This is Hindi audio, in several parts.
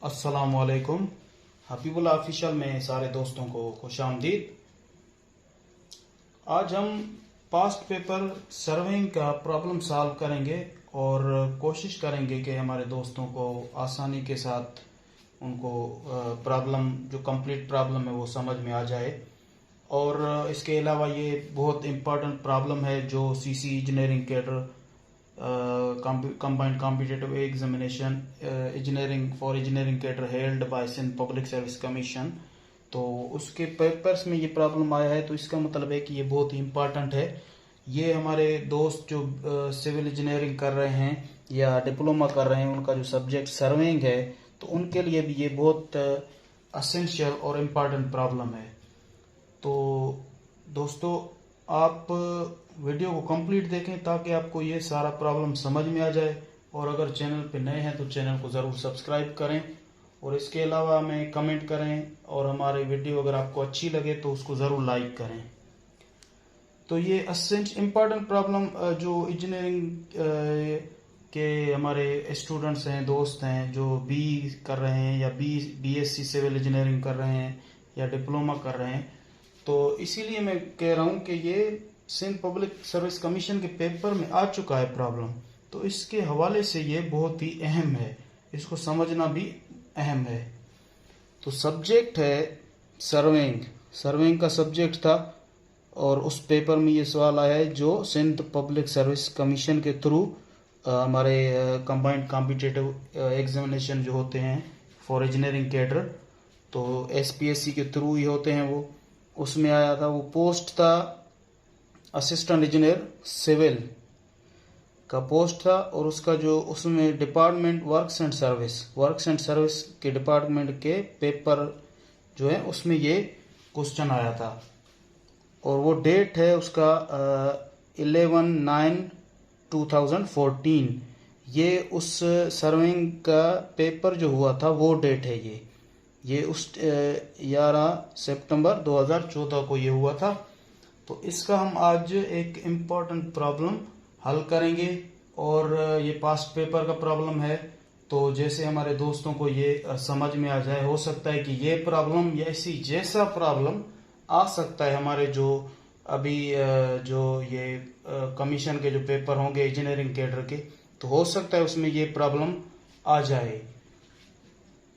अस्सलामुअलैकुम। हबीबुल्लाह ऑफिशियल में सारे दोस्तों को खुशामदीद। आज हम पास्ट पेपर सर्विंग का प्रॉब्लम सॉल्व करेंगे और कोशिश करेंगे कि हमारे दोस्तों को आसानी के साथ उनको प्रॉब्लम जो कंप्लीट प्रॉब्लम है वो समझ में आ जाए। और इसके अलावा ये बहुत इम्पोर्टेंट प्रॉब्लम है जो CC engineering cadre combined competitive examination engineering cadre held by Sindh Public Service Commission। तो उसके पेपर्स में ये प्रॉब्लम आया है, तो इसका मतलब है कि ये बहुत ही इम्पोर्टेंट है। ये हमारे दोस्त जो सिविल इंजीनियरिंग कर रहे हैं या डिप्लोमा कर रहे हैं, उनका जो सब्जेक्ट सर्वेइंग है, तो उनके लिए भी ये बहुत असेंशियल और इम्पोर्टेंट प्रॉब्लम है। तो दोस्तों, आप वीडियो को कंप्लीट देखें ताकि आपको ये सारा प्रॉब्लम समझ में आ जाए। और अगर चैनल पे नए हैं तो चैनल को ज़रूर सब्सक्राइब करें और इसके अलावा हमें कमेंट करें, और हमारी वीडियो अगर आपको अच्छी लगे तो उसको ज़रूर लाइक करें। तो ये इम्पॉर्टेंट प्रॉब्लम जो इंजीनियरिंग के हमारे स्टूडेंट्स हैं, दोस्त हैं जो बी कर रहे हैं या बीएससी सिविल इंजीनियरिंग कर रहे हैं या डिप्लोमा कर रहे हैं, तो इसीलिए मैं कह रहा हूँ कि ये सिंध पब्लिक सर्विस कमीशन के पेपर में आ चुका है प्रॉब्लम। तो इसके हवाले से ये बहुत ही अहम है, इसको समझना भी अहम है। तो सब्जेक्ट है सर्वेइंग का सब्जेक्ट था, और उस पेपर में ये सवाल आया है जो सिंध पब्लिक सर्विस कमीशन के थ्रू हमारे कंबाइंड कॉम्पिटिटिव एग्जामिनेशन जो होते हैं फॉर इंजीनियरिंग कैडर, तो एसपीएससी के थ्रू ही होते हैं वो, उसमें आया था। वो पोस्ट था असिस्टेंट इंजीनियर सिविल का पोस्ट था, और उसका जो उसमें डिपार्टमेंट वर्क्स एंड सर्विस के डिपार्टमेंट के पेपर जो है उसमें ये क्वेश्चन आया था। और वो डेट है उसका 11/9/2014। ये उस सर्विंग का पेपर जो हुआ था वो डेट है ये उस 11 सितंबर 2014 को ये हुआ था। तो इसका हम आज एक इम्पॉर्टेंट प्रॉब्लम हल करेंगे, और ये पास्ट पेपर का प्रॉब्लम है। तो जैसे हमारे दोस्तों को ये समझ में आ जाए, हो सकता है कि ये प्रॉब्लम या इसी जैसा प्रॉब्लम आ सकता है हमारे जो अभी जो ये कमीशन के जो पेपर होंगे इंजीनियरिंग कैडर के, तो हो सकता है उसमें ये प्रॉब्लम आ जाए।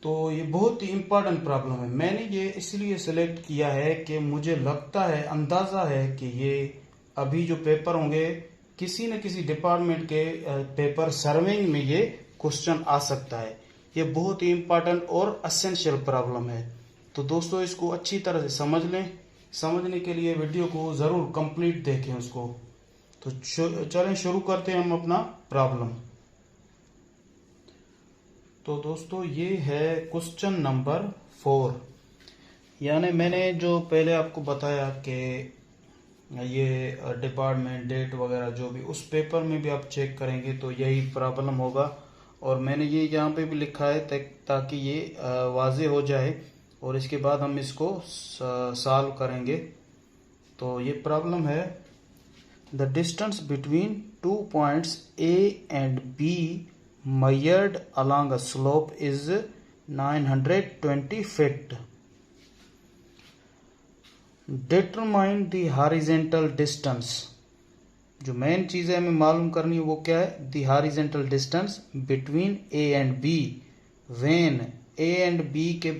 तो ये बहुत ही इम्पोर्टेंट प्रॉब्लम है। मैंने ये इसलिए सिलेक्ट किया है कि मुझे लगता है, अंदाज़ा है कि ये अभी जो पेपर होंगे किसी न किसी डिपार्टमेंट के पेपर सर्विंग में ये क्वेश्चन आ सकता है। ये बहुत ही इम्पोर्टेंट और असेंशियल प्रॉब्लम है। तो दोस्तों, इसको अच्छी तरह से समझ लें। समझने के लिए वीडियो को ज़रूर कंप्लीट देखें उसको। तो चलें शुरू करते हैं हम अपना प्रॉब्लम। तो दोस्तों, ये है क्वेश्चन नंबर 4। यानी मैंने जो पहले आपको बताया कि ये डिपार्टमेंट डेट वगैरह जो भी उस पेपर में भी आप चेक करेंगे तो यही प्रॉब्लम होगा। और मैंने ये यहाँ पे भी लिखा है ताकि ये वाज़े हो जाए, और इसके बाद हम इसको सॉल्व करेंगे। तो ये प्रॉब्लम है, the distance between 2 points A and B measured along a slope is 920 feet. Determine the horizontal distance। जो मेन चीज़ है हमें मालूम करनी है वो क्या है, the horizontal distance between A and B when A and B के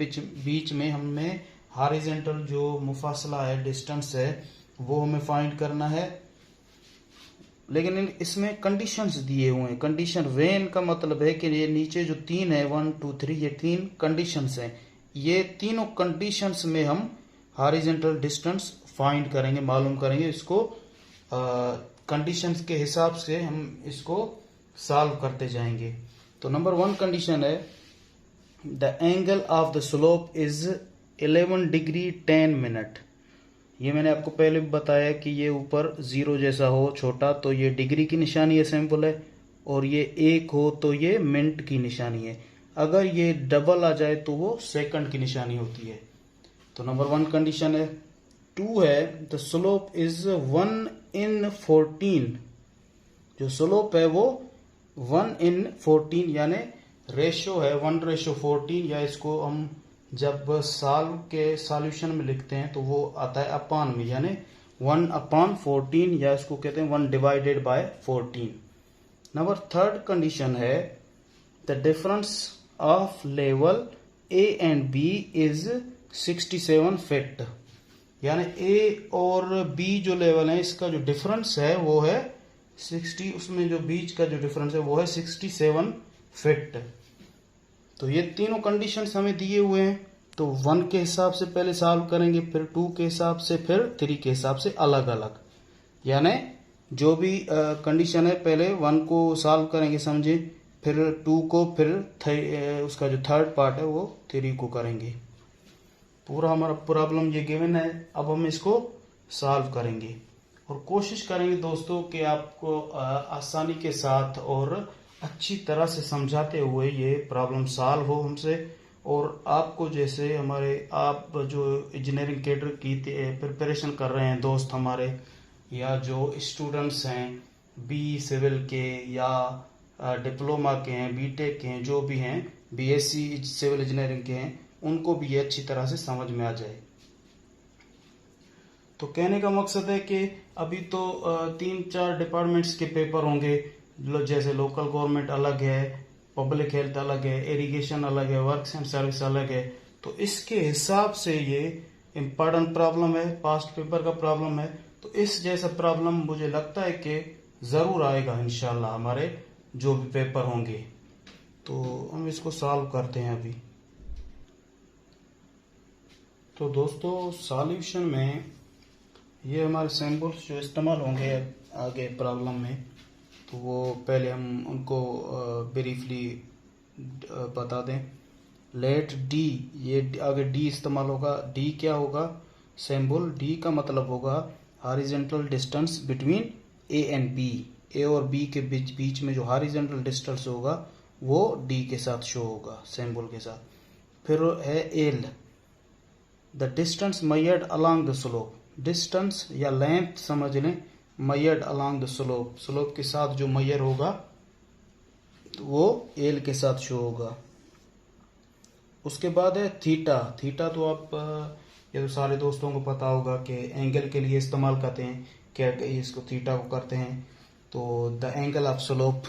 बीच में हमें horizontal जो मुफासला है, डिस्टेंस है, वो हमें फाइंड करना है। लेकिन इसमें कंडीशंस दिए हुए हैं। कंडीशन वेन का मतलब है कि ये नीचे जो 3 है 1 2 3, ये 3 कंडीशंस हैं। ये तीनों कंडीशंस में हम हॉरिजॉन्टल डिस्टेंस फाइंड करेंगे, मालूम करेंगे। इसको कंडीशंस के हिसाब से हम इसको सॉल्व करते जाएंगे। तो नंबर 1 कंडीशन है, the angle of the slope is 11 degree 10 minute. ये मैंने आपको पहले भी बताया कि ये ऊपर 0 जैसा हो छोटा तो ये डिग्री की निशानी है, सिंपल है, और ये 1 हो तो ये मिनट की निशानी है। अगर ये डबल आ जाए तो वो सेकंड की निशानी होती है। तो नंबर 1 कंडीशन है। 2 है, द स्लोप इज 1/14। जो स्लोप है वो 1/14 यानी रेशो है 1:14, या इसको हम जब सॉल्व के सॉल्यूशन में लिखते हैं तो वो आता है अपान में, यानी 1/14, या इसको कहते हैं 1/14। नंबर थर्ड कंडीशन है the difference of level A and B is 67 feet, यानी ए और बी जो लेवल है इसका जो डिफरेंस है वो है 60, उसमें जो बीच का जो डिफरेंस है वो है 67 फीट। तो ये तीनों कंडीशंस हमें दिए हुए हैं, तो 1 के हिसाब से पहले सॉल्व करेंगे, फिर 2 के हिसाब से, फिर 3 के हिसाब से अलग अलग, यानी जो भी कंडीशन है पहले 1 को सॉल्व करेंगे समझे, फिर 2 को, फिर उसका जो थर्ड पार्ट है वो 3 को करेंगे। पूरा हमारा प्रॉब्लम ये गिवन है, अब हम इसको सॉल्व करेंगे और कोशिश करेंगे दोस्तों कि आपको आसानी के साथ और अच्छी तरह से समझाते हुए ये प्रॉब्लम सॉल्व हो हमसे, और आपको जैसे आप जो इंजीनियरिंग कैडर की प्रिपरेशन कर रहे हैं दोस्त हमारे, या जो स्टूडेंट्स हैं बी सिविल के या डिप्लोमा के हैं, बीटेक के हैं, जो भी हैं, बीएससी सिविल इंजीनियरिंग के हैं, उनको भी ये अच्छी तरह से समझ में आ जाए। तो कहने का मकसद है कि अभी तो 3-4 डिपार्टमेंट्स के पेपर होंगे, जैसे लोकल गवर्नमेंट अलग है, पब्लिक हेल्थ अलग है, इरिगेशन अलग है, वर्क्स एंड सर्विस अलग है, तो इसके हिसाब से ये इम्पोर्टेंट प्रॉब्लम है, पास्ट पेपर का प्रॉब्लम है। तो इस जैसा प्रॉब्लम मुझे लगता है कि ज़रूर आएगा इंशाल्लाह हमारे जो भी पेपर होंगे। तो हम इसको सॉल्व करते हैं अभी। तो दोस्तों सॉल्यूशन में ये हमारे सैम्पल्स जो इस्तेमाल होंगे आगे प्रॉब्लम में, तो वो पहले हम उनको ब्रीफली बता दें। लेट डी, ये आगे डी इस्तेमाल होगा। डी क्या होगा? सिंबल डी का मतलब होगा horizontal distance between A and B. A और बी के बीच में जो हॉरिजॉन्टल डिस्टेंस होगा वो डी के साथ शो होगा, सिंबल के साथ। फिर है L, the distance measured along the slope. Distance या लेंथ समझ लें, measured along the slope, slope के साथ जो मेजर होगा वो एल के साथ शो होगा। उसके बाद है थीटा। थीटा तो आप ये तो सारे दोस्तों को पता होगा कि एंगल के लिए इस्तेमाल करते हैं, क्या इसको थीटा को करते हैं, तो द एंगल ऑफ स्लोप।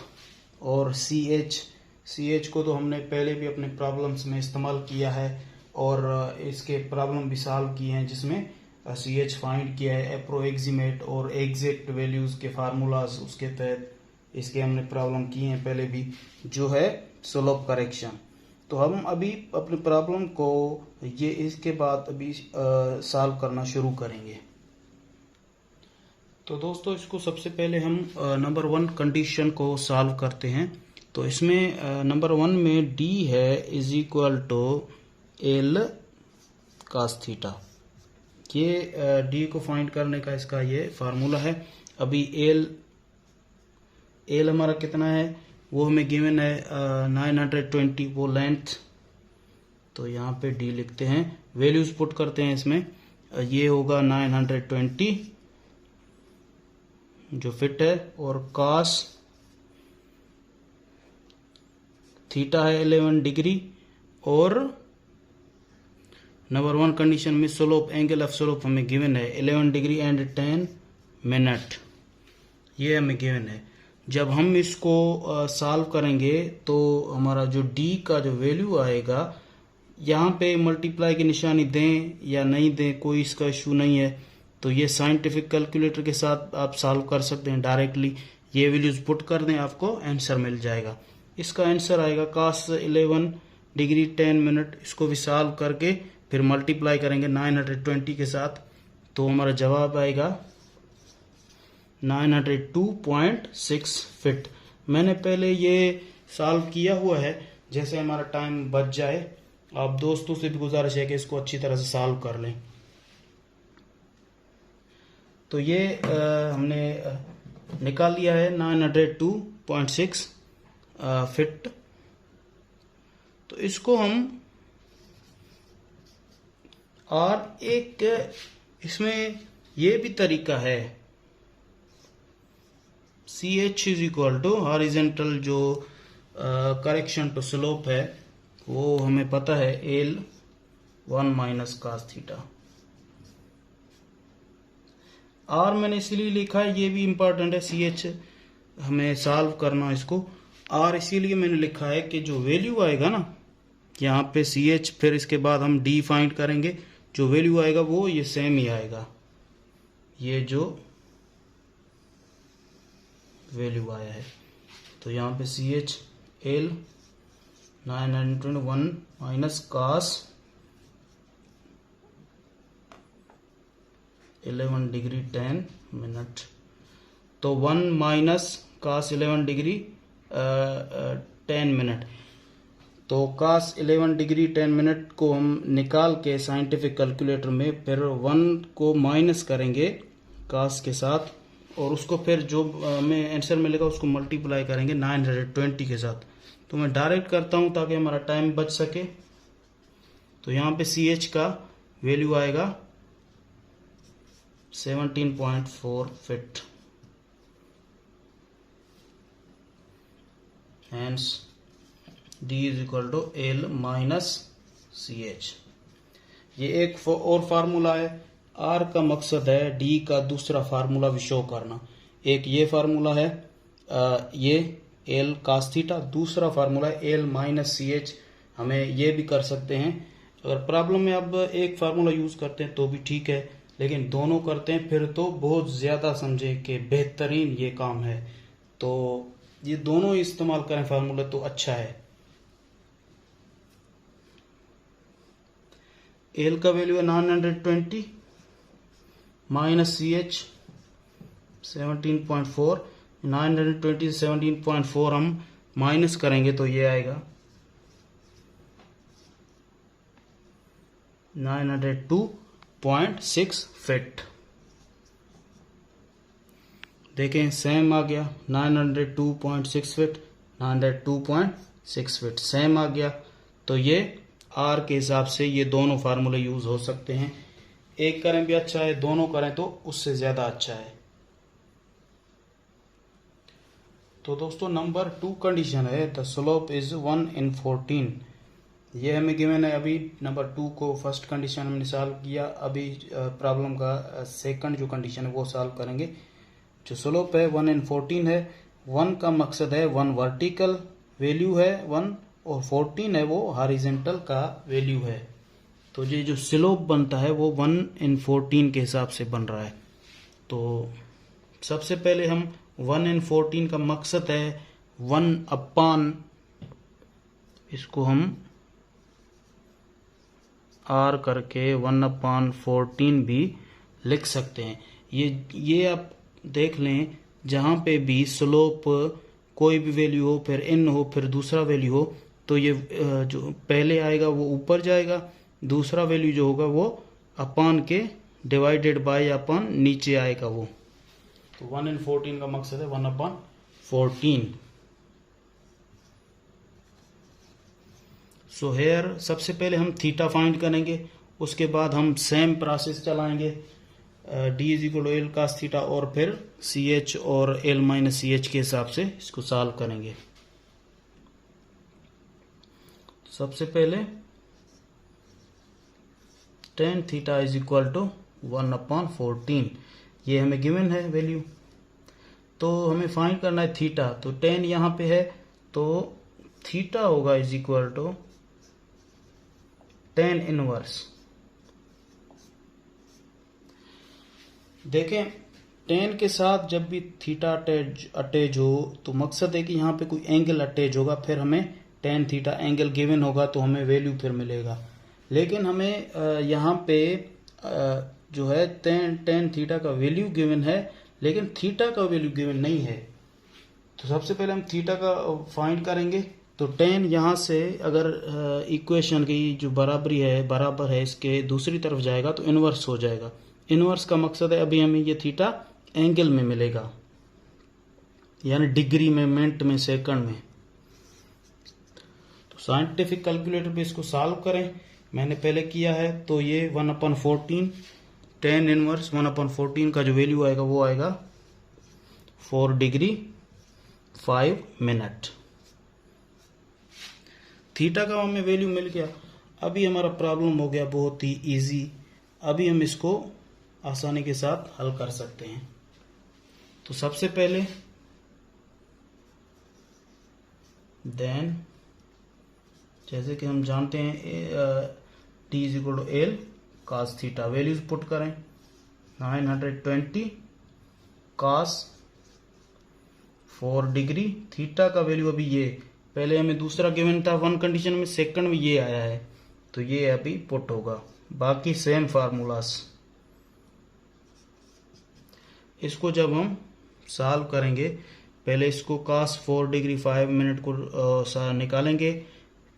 और सी एच को तो हमने पहले भी अपने प्रॉब्लम्स में इस्तेमाल किया है और इसके प्रॉब्लम भी सॉल्व किए हैं, जिसमें सी एच फाइंड किया है, अप्रोक्सीमेट और एग्जैक्ट वैल्यूज के फार्मूलाज उसके तहत इसके हमने प्रॉब्लम किए हैं पहले भी, जो है स्लोप करेक्शन। तो हम अभी अपनी प्रॉब्लम को ये इसके बाद अभी सॉल्व करना शुरू करेंगे। तो दोस्तों इसको सबसे पहले हम नंबर 1 कंडीशन को सॉल्व करते हैं। तो इसमें नंबर 1 में डी है is equal to L cos theta. ये डी को फाइंड करने का इसका ये फार्मूला है। अभी एल हमारा कितना है वो हमें गिवन है 920, वो लेंथ। तो यहाँ पे डी लिखते हैं, वैल्यूज पुट करते हैं इसमें, ये होगा 920 जो फिट है, और कॉस थीटा है 11 डिग्री, और नंबर 1 कंडीशन में स्लोप, एंगल ऑफ स्लोप हमें गिवन है 11 डिग्री एंड 10 मिनट, ये हमें गिवन है। जब हम इसको सॉल्व करेंगे तो हमारा जो डी का जो वैल्यू आएगा, यहाँ पे मल्टीप्लाई की निशानी दें या नहीं दें कोई इसका इशू नहीं है, तो ये साइंटिफिक कैलकुलेटर के साथ आप सॉल्व कर सकते हैं डायरेक्टली। ये वैल्यूज पुट कर दें, आपको आंसर मिल जाएगा। इसका आंसर आएगा cos 11 डिग्री 10 मिनट। इसको भी सॉल्व करके फिर मल्टीप्लाई करेंगे 920 के साथ, तो हमारा जवाब आएगा 902.6 फिट। मैंने पहले ये सॉल्व किया हुआ है, जैसे हमारा टाइम बच जाए। आप दोस्तों से भी गुजारिश है कि इसको अच्छी तरह से सॉल्व कर लें। तो ये हमने निकाल लिया है 902.6 फिट। तो इसको हम, और एक इसमें ये भी तरीका है, C H is equal to horizontal जो करेक्शन टू स्लोप है वो हमें पता है एल 1 माइनस कास थीटा। आर मैंने इसलिए लिखा है, ये भी इम्पोर्टेंट है, सी एच हमें सॉल्व करना इसको। आर इसीलिए मैंने लिखा है कि जो वैल्यू आएगा ना यहाँ पे सी एच, फिर इसके बाद हम डी फाइंड करेंगे, जो वैल्यू आएगा वो ये सेम ही आएगा, ये जो वैल्यू आया है। तो यहाँ पे C H L 921 minus cos 11 degree 10 minute, तो 1 माइनस कास 11 डिग्री 10 मिनट। तो कास 11 डिग्री 10 मिनट को हम निकाल के साइंटिफिक कैलकुलेटर में फिर 1 को माइनस करेंगे कास के साथ, और उसको फिर जो हमें आंसर मिलेगा उसको मल्टीप्लाई करेंगे 920 के साथ। तो मैं डायरेक्ट करता हूं ताकि हमारा टाइम बच सके। तो यहाँ पे सी एच का वैल्यू आएगा 17.4 feet, hence D is equal to L minus C H. ये एक और फार्मूला है। R का मकसद है D का दूसरा फार्मूला भी शो करना। एक ये फार्मूला है, ये L cos थीटा, दूसरा फार्मूला है L माइनस सी एच। हमें ये भी कर सकते हैं, अगर प्रॉब्लम में अब एक फार्मूला यूज करते हैं तो भी ठीक है, लेकिन दोनों करते हैं फिर तो बहुत ज्यादा समझे कि बेहतरीन ये काम है। तो ये दोनों इस्तेमाल करें फार्मूला तो अच्छा है। एल का वैल्यू है 920 माइनस सी एच 17.4, 920 से 17.4 हम माइनस करेंगे तो ये आएगा 902.6 फिट। देखें सेम आ गया, 902.6 फिट, 902.6 फिट सेम आ गया। तो ये आर के हिसाब से ये दोनों फार्मूले यूज हो सकते हैं। एक करें भी अच्छा है, दोनों करें तो उससे ज्यादा अच्छा है। तो दोस्तों नंबर 2 कंडीशन है द स्लोप इज 1 in 14। ये हमें गिवन है। अभी नंबर 2 को फर्स्ट कंडीशन हमने सॉल्व किया, अभी प्रॉब्लम का सेकंड जो कंडीशन है वो सॉल्व करेंगे। जो स्लोप है 1 in 14 है। 1 का मकसद है 1 वर्टिकल वैल्यू है 1, और 14 है वो हॉरिजॉन्टल का वैल्यू है। तो ये जो स्लोप बनता है वो 1 in 14 के हिसाब से बन रहा है। तो सबसे पहले हम 1 in 14 का मकसद है 1 अपान, इसको हम r करके 1 अपान 14 भी लिख सकते हैं। ये आप देख लें, जहां पे भी स्लोप कोई भी वैल्यू हो, फिर n हो, फिर दूसरा वैल्यू हो, तो ये जो पहले आएगा वो ऊपर जाएगा, दूसरा वैल्यू जो होगा वो अपान के डिवाइडेड बाय अपान नीचे आएगा वो। तो 1 in 14 का मकसद है 1 अपान 14। सो हेयर सबसे पहले हम थीटा फाइंड करेंगे, उसके बाद हम सेम प्रोसेस चलाएंगे, D is equal to L cos theta, और फिर सी एच और एल माइनस सी एच के हिसाब से इसको सॉल्व करेंगे। सबसे पहले tan theta is equal to 1 upon 14, ये हमें गिवन है वैल्यू। तो हमें फाइंड करना है थीटा। तो tan यहाँ पे है तो थीटा होगा is equal to tan inverse. देखें tan के साथ जब भी थीटा अटैच हो तो मकसद है कि यहाँ पे कोई एंगल अटैच होगा, फिर हमें tan थीटा एंगल गिवन होगा तो हमें वैल्यू फिर मिलेगा। लेकिन हमें यहाँ पे जो है tan थीटा का वैल्यू गिवन है, लेकिन थीटा का वैल्यू गिवन नहीं है। तो सबसे पहले हम थीटा का फाइंड करेंगे। तो tan यहाँ से अगर इक्वेशन की जो बराबरी है, बराबर है, इसके दूसरी तरफ जाएगा तो इनवर्स हो जाएगा। इनवर्स का मकसद है अभी हमें ये थीटा एंगल में मिलेगा, यानी डिग्री में, मिनट में, सेकंड में। तो साइंटिफिक कैलकुलेटर पे इसको सॉल्व करें, मैंने पहले किया है। तो ये 1 अपान 14 tan इनवर्स 1 अपान 14 का जो वैल्यू आएगा वो आएगा 4 डिग्री 5 मिनट। थीटा का हमें वैल्यू मिल गया। अभी हमारा प्रॉब्लम हो गया बहुत ही इजी। अभी हम इसको आसानी के साथ हल कर सकते हैं। तो सबसे पहले देन जैसे कि हम जानते हैं T is equal to L cos theta, values put करें 920 cos 4 डिग्री। थीटा का वैल्यू अभी ये, पहले हमें दूसरा गिवन था वन कंडीशन में, सेकंड में ये आया है, तो ये अभी पुट होगा। बाकी सेम फार्मूलास। इसको जब हम सॉल्व करेंगे, पहले इसको cos 4 डिग्री 5 मिनट को निकालेंगे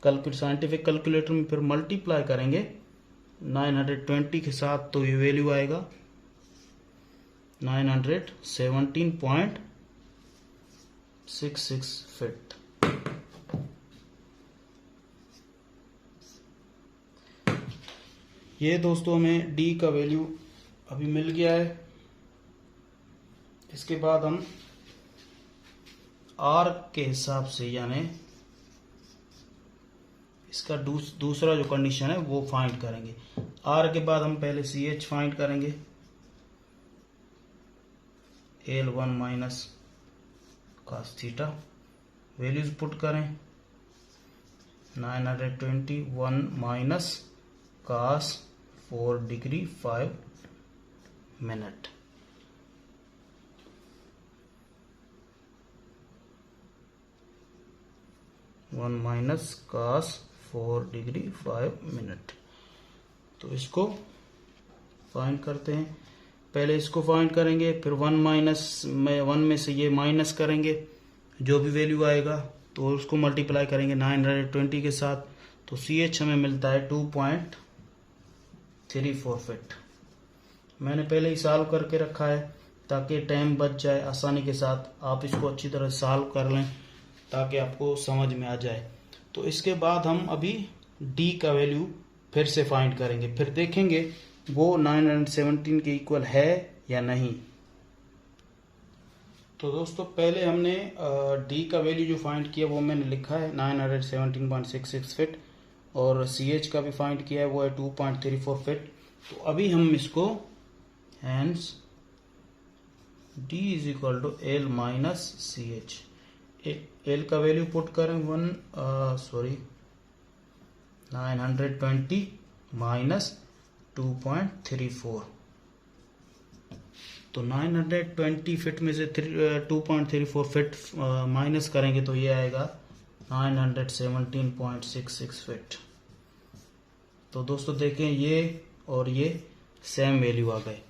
साइंटिफिक कैलकुलेटर में, फिर मल्टीप्लाई करेंगे 920 के साथ, तो ये वैल्यू आएगा 917.66 फीट। ये दोस्तों हमें डी का वैल्यू अभी मिल गया है। इसके बाद हम आर के हिसाब से, यानी इसका दूसरा जो कंडीशन है वो फाइंड करेंगे। आर के बाद हम पहले सी एच फाइंड करेंगे, L1 minus cos theta, values put करें 921 minus cos 4 degree 5 minute, one minus cos 4 degree 5 minute. तो इसको फाइंड करते हैं। पहले इसको फाइंड करेंगे, फिर वन में से ये माइनस करेंगे, जो भी वैल्यू आएगा तो उसको मल्टीप्लाई करेंगे 920 के साथ, तो सी एच हमें मिलता है 2.34 फीट। मैंने पहले ही सॉल्व करके रखा है ताकि टाइम बच जाए, आसानी के साथ आप इसको अच्छी तरह सॉल्व कर लें ताकि आपको समझ में आ जाए। तो इसके बाद हम अभी डी का वैल्यू फिर से फाइंड करेंगे, फिर देखेंगे वो 917 के इक्वल है या नहीं। तो दोस्तों पहले हमने डी का वैल्यू जो फाइंड किया वो मैंने लिखा है 917.66 फीट, और सी एच का भी फाइंड किया है वो है 2.34 फीट। तो अभी हम इसको hence D is equal to L minus C H, L का वैल्यू पुट करें 920 माइनस 2.34, तो 920 फीट में से 2.34 फीट माइनस करेंगे तो ये आएगा 917.66 फीट। तो दोस्तों देखें ये और ये सेम वैल्यू आ गए।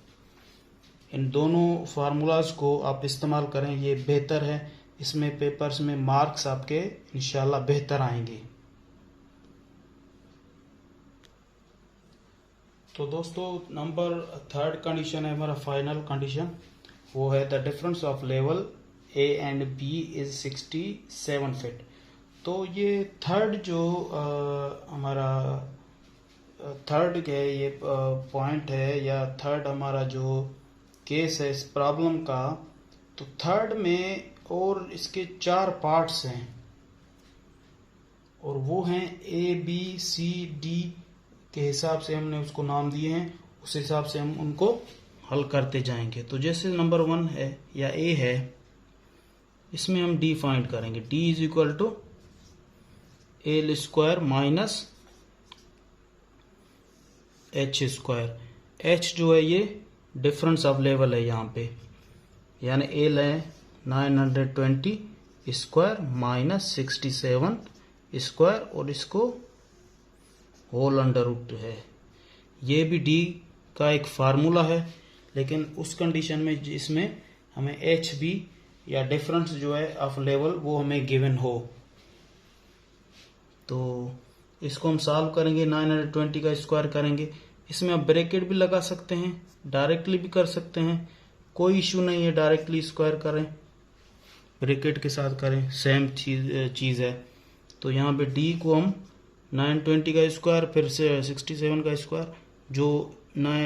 इन दोनों फार्मूलाज को आप इस्तेमाल करें, ये बेहतर है, इसमें पेपर्स में मार्क्स आपके इंशाल्लाह बेहतर आएंगे। तो दोस्तों नंबर थर्ड कंडीशन है हमारा फाइनल कंडीशन, वो है the difference of level A and B is 67 feet. तो ये थर्ड जो हमारा थर्ड के ये पॉइंट है, या थर्ड हमारा जो केस है इस प्रॉब्लम का, तो थर्ड में और इसके 4 पार्ट्स हैं, और वो हैं ए बी सी डी के हिसाब से हमने उसको नाम दिए हैं, उस हिसाब से हम उनको हल करते जाएंगे। तो जैसे नंबर 1 है या ए है, इसमें हम डी फाइंड करेंगे। D is equal to L square minus H square. H जो है ये डिफरेंस ऑफ लेवल है यहाँ पे, यानी एल है 920 स्क्वायर माइनस 67 स्क्वायर, और इसको होल अंडर रूट है। ये भी डी का एक फार्मूला है, लेकिन उस कंडीशन में जिसमें हमें एच बी या डिफरेंस जो है ऑफ लेवल वो हमें गिवन हो। तो इसको हम सॉल्व करेंगे, 920 का स्क्वायर करेंगे। इसमें आप ब्रैकेट भी लगा सकते हैं, डायरेक्टली भी कर सकते हैं, कोई इशू नहीं है, डायरेक्टली स्क्वायर करें ब्रैकेट के साथ करें, सेम चीज़ है। तो यहाँ पे डी को हम 920 का स्क्वायर फिर से 67 का स्क्वायर, जो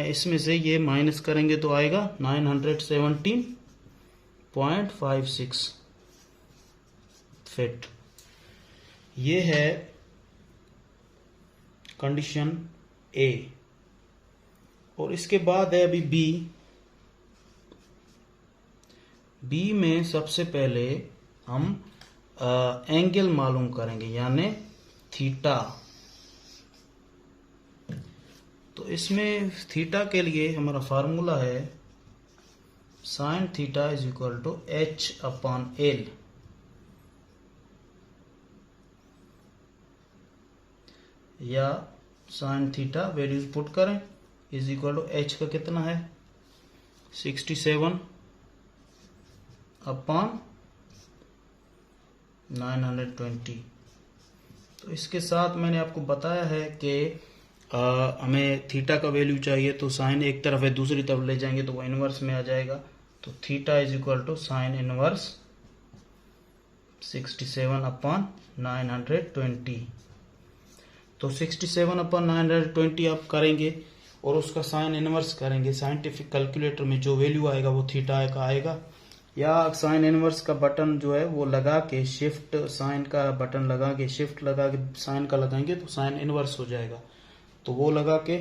इसमें से ये माइनस करेंगे तो आएगा 917.56 फीट। ये है कंडीशन ए। और इसके बाद है अभी बी में सबसे पहले हम एंगल मालूम करेंगे, यानी थीटा। तो इसमें थीटा के लिए हमारा फार्मूला है sine theta is equal to H upon L. या साइन थीटा वैल्यूज पुट करें इज इक्वल टू एच का कितना है 67 अपॉन 920। तो इसके साथ मैंने आपको बताया है कि हमें थीटा का वैल्यू चाहिए, तो साइन एक तरफ है दूसरी तरफ ले जाएंगे तो वो इनवर्स में आ जाएगा। तो theta is equal to sine inverse 67 upon 920। तो 67 अपॉन 920 आप करेंगे और उसका साइन इनवर्स करेंगे। साइंटिफिक कैलकुलेटर में जो वैल्यू आएगा वो थीटा का आएगा। या साइन इनवर्स का बटन जो है वो लगा के शिफ्ट साइन का बटन लगा के शिफ्ट लगा के साइन का लगाएंगे तो साइन इनवर्स हो जाएगा। तो वो लगा के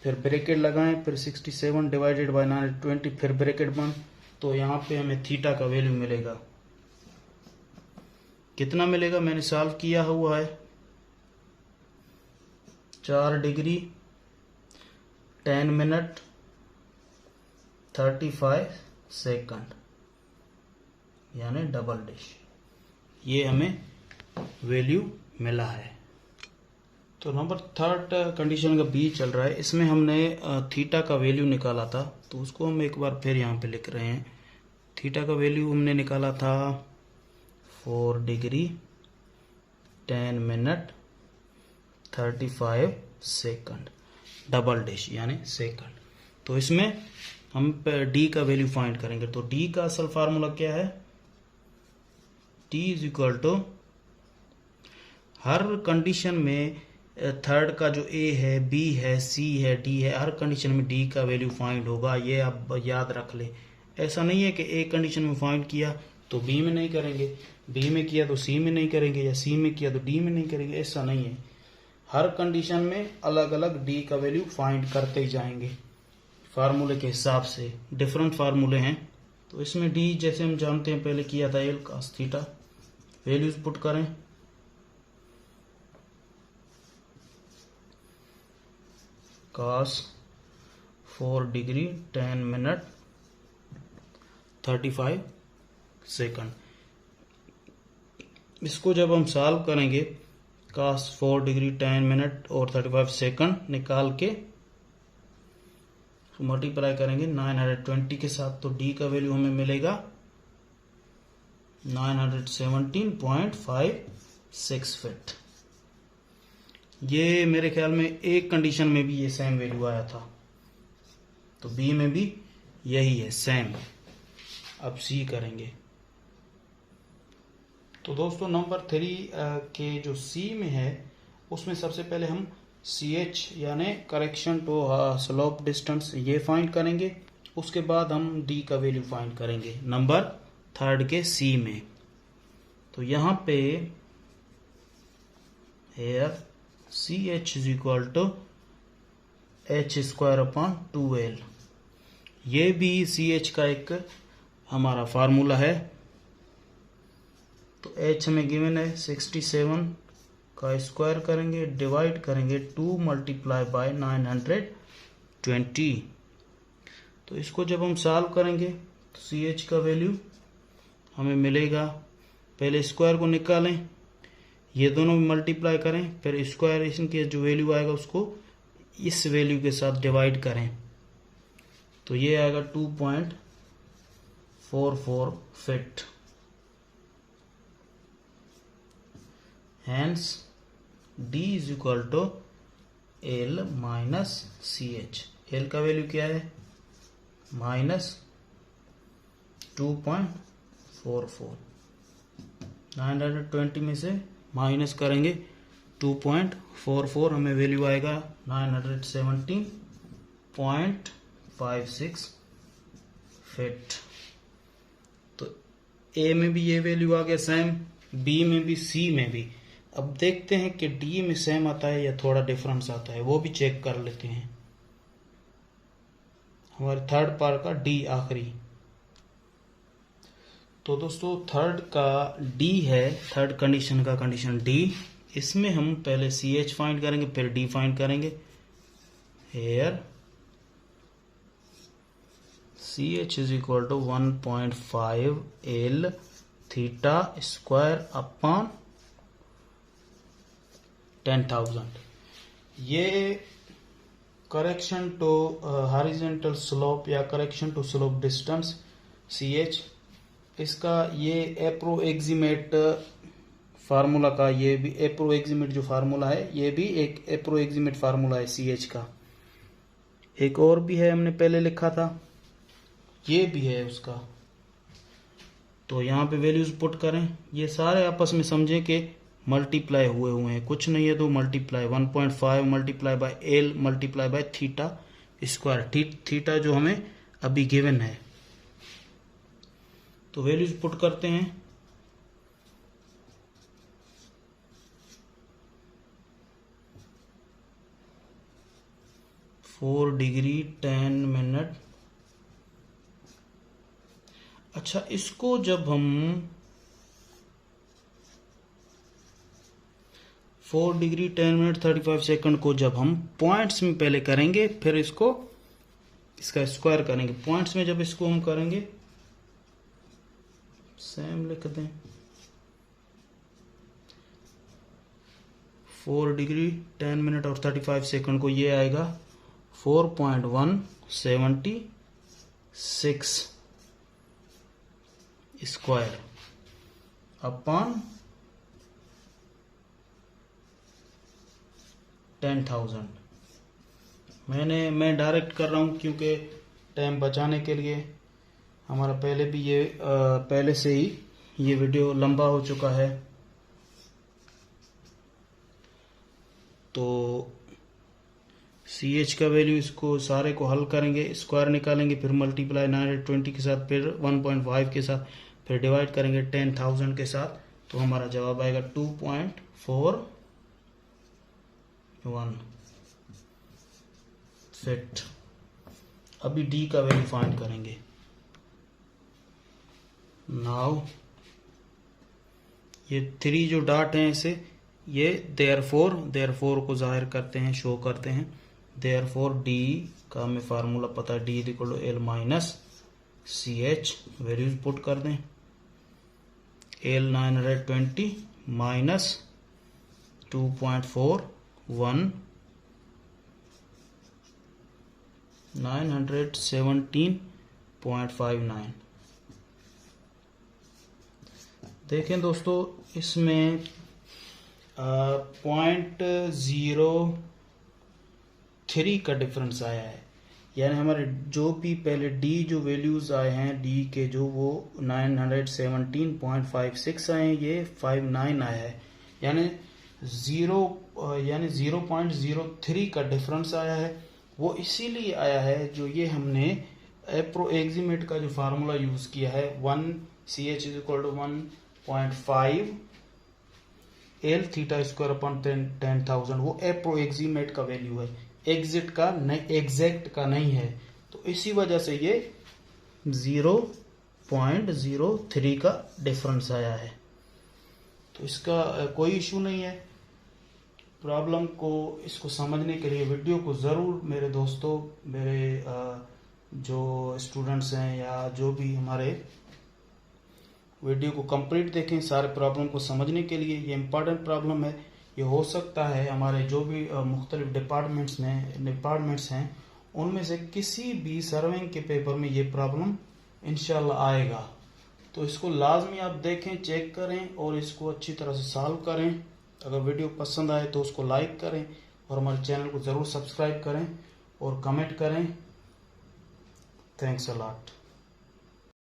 फिर ब्रैकेट लगाएं, फिर 67 डिवाइडेड बाय 920, फिर ब्रैकेट बंद। तो यहाँ पे हमें थीटा का वैल्यू मिलेगा, कितना मिलेगा मैंने सॉल्व किया हुआ है 4 डिग्री 10 मिनट 35 सेकंड, यानी डबल डैश। ये हमें वैल्यू मिला है। तो नंबर थर्ड कंडीशन का बी चल रहा है। इसमें हमने थीटा का वैल्यू निकाला था, तो उसको हम एक बार फिर यहाँ पे लिख रहे हैं। थीटा का वैल्यू हमने निकाला था 4 degree 10 minute 35 second, double dash यानी सेकंड। तो इसमें हम डी का वैल्यू फाइंड करेंगे। तो डी का असल फार्मूला क्या है, टी इज इक्वल टू हर कंडीशन में थर्ड का जो ए है, बी है, सी है, डी है, हर कंडीशन में डी का वैल्यू फाइंड होगा। ये आप याद रख ले। ऐसा नहीं है कि ए कंडीशन में फाइंड किया तो बी में नहीं करेंगे, बी में किया तो सी में नहीं करेंगे, या सी में किया तो डी में नहीं करेंगे, ऐसा नहीं है। हर कंडीशन में अलग अलग डी का वैल्यू फाइंड करते ही जाएंगे फार्मूले के हिसाब से। डिफरेंट फार्मूले हैं। तो इसमें डी जैसे हम जानते हैं पहले किया था L cos theta, values put करें cos 4 डिग्री 10 मिनट 35 सेकंड। इसको जब हम सॉल्व करेंगे cos 4 डिग्री 10 मिनट और 35 सेकंड निकाल के मल्टीप्लाई करेंगे 920 के साथ, तो डी का वैल्यू हमें मिलेगा 917.56 फीट। ये मेरे ख्याल में एक कंडीशन में भी ये सेम वैल्यू आया था, तो बी में भी यही है सेम। अब सी करेंगे। तो दोस्तों नंबर 3 के जो सी में है उसमें सबसे पहले हम सी एच यानी करेक्शन टू स्लोप डिस्टेंस ये फाइंड करेंगे। उसके बाद हम डी का वैल्यू फाइंड करेंगे नंबर 3 के सी में। तो यहाँ पे here C H is equal to H square upon 2l। ये भी सी एच का एक हमारा फार्मूला है। तो एच हमें गिवन है 67 का स्क्वायर करेंगे डिवाइड करेंगे 2 मल्टीप्लाई बाय 920। तो इसको जब हम सॉल्व करेंगे तो सी एच का वैल्यू हमें मिलेगा, पहले स्क्वायर को निकालें, ये दोनों भी मल्टीप्लाई करें, फिर स्क्वायर इनके जो वैल्यू आएगा उसको इस वैल्यू के साथ डिवाइड करें, तो ये आएगा 2.44 feet. Hence D is equal to L minus C H. L का वैल्यू क्या है माइनस 2.44। 920 में से माइनस करेंगे 2.44, हमें वैल्यू आएगा 917.56 फीट। तो ए में भी ये वैल्यू आ गया सेम, बी में भी, सी में भी। अब देखते हैं कि डी में सेम आता है या थोड़ा डिफरेंस आता है, वो भी चेक कर लेते हैं। हमारे थर्ड पार्ट का डी आखिरी। तो दोस्तों थर्ड का डी है, थर्ड कंडीशन का कंडीशन डी। इसमें हम पहले सी एच फाइंड करेंगे फिर डी फाइंड करेंगे। Here C H is equal to 1.5 L theta square upon 10,000। ये करेक्शन टू हॉरिजॉन्टल स्लोप या correction to slope distance C H, इसका ये अप्रोक्सीमेट फार्मूला का, ये भी अप्रोक्सीमेट जो फार्मूला है ये भी एक अप्रोक्सीमेट फार्मूला है सी एच का। एक और भी है, हमने पहले लिखा था, ये भी है उसका। तो यहाँ पे वैल्यूज पुट करें, ये सारे आपस में समझें कि मल्टीप्लाई हुए हैं, कुछ नहीं है तो multiply 1.5 multiply by L multiply by theta square, theta जो हमें अभी गिवन है। तो वैल्यूज पुट करते हैं। Four degree 10 minute. अच्छा, इसको जब हम 4 डिग्री 10 मिनट 35 सेकंड को जब हम पॉइंट्स में पहले करेंगे, फिर इसको इसका स्क्वायर करेंगे। पॉइंट्स में जब इसको हम करेंगे, सेम लिख दें, 4 डिग्री 10 मिनट और 35 सेकंड को ये आएगा 4.176 स्क्वायर अपॉन 10,000। मैं डायरेक्ट कर रहा हूं क्योंकि टाइम बचाने के लिए। हमारा पहले भी ये पहले से ही ये वीडियो लंबा हो चुका है। तो सी एच का वैल्यू, इसको सारे को हल करेंगे, स्क्वायर निकालेंगे, फिर मल्टीप्लाई 920 के साथ, फिर 1.5 के साथ, फिर डिवाइड करेंगे 10,000 के साथ, तो हमारा जवाब आएगा 2.41 फिट। अभी डी का वैल्यू फाइंड करेंगे। नाउ ये 3 जो डॉट हैं इसे, ये देयरफॉर को जाहिर करते हैं, शो करते हैं। देयरफॉर डी का हमें फार्मूला पता है, D equal to L minus C H. Values put कर दें, एल 920 माइनस 2.41 917.59। देखें दोस्तों, इसमें 0.03 का डिफरेंस आया है। यानी हमारे जो भी पहले डी जो वैल्यूज आए हैं डी के, जो वो 917.56 आए हैं, ये 59 आया है। यानी 0.03 का डिफरेंस आया है। वो इसीलिए आया है जो ये हमने अप्रोक्सीमेट का जो फार्मूला यूज किया है, 1 C H is equal to 1.5 L theta square upon 10,000, वो अप्रोक्सीमेट का वैल्यू है, एग्जैक्ट का नहीं है। तो इसी वजह से ये 0.03 का डिफरेंस आया है। तो इसका कोई इशू नहीं है। प्रॉब्लम को इसको समझने के लिए वीडियो को ज़रूर मेरे दोस्तों, मेरे जो स्टूडेंट्स हैं या जो भी हमारे, वीडियो को कंप्लीट देखें सारे प्रॉब्लम को समझने के लिए। ये इम्पॉर्टेंट प्रॉब्लम है। ये हो सकता है हमारे जो भी मुख्तलिफ डिपार्टमेंट्स हैं उनमें से किसी भी सर्विंग के पेपर में ये प्रॉब्लम इंशाल्लाह आएगा। तो इसको लाजमी आप देखें, चेक करें और इसको अच्छी तरह से सॉल्व करें। अगर वीडियो पसंद आए तो उसको लाइक करें और हमारे चैनल को ज़रूर सब्सक्राइब करें और कमेंट करें। Thanks a lot.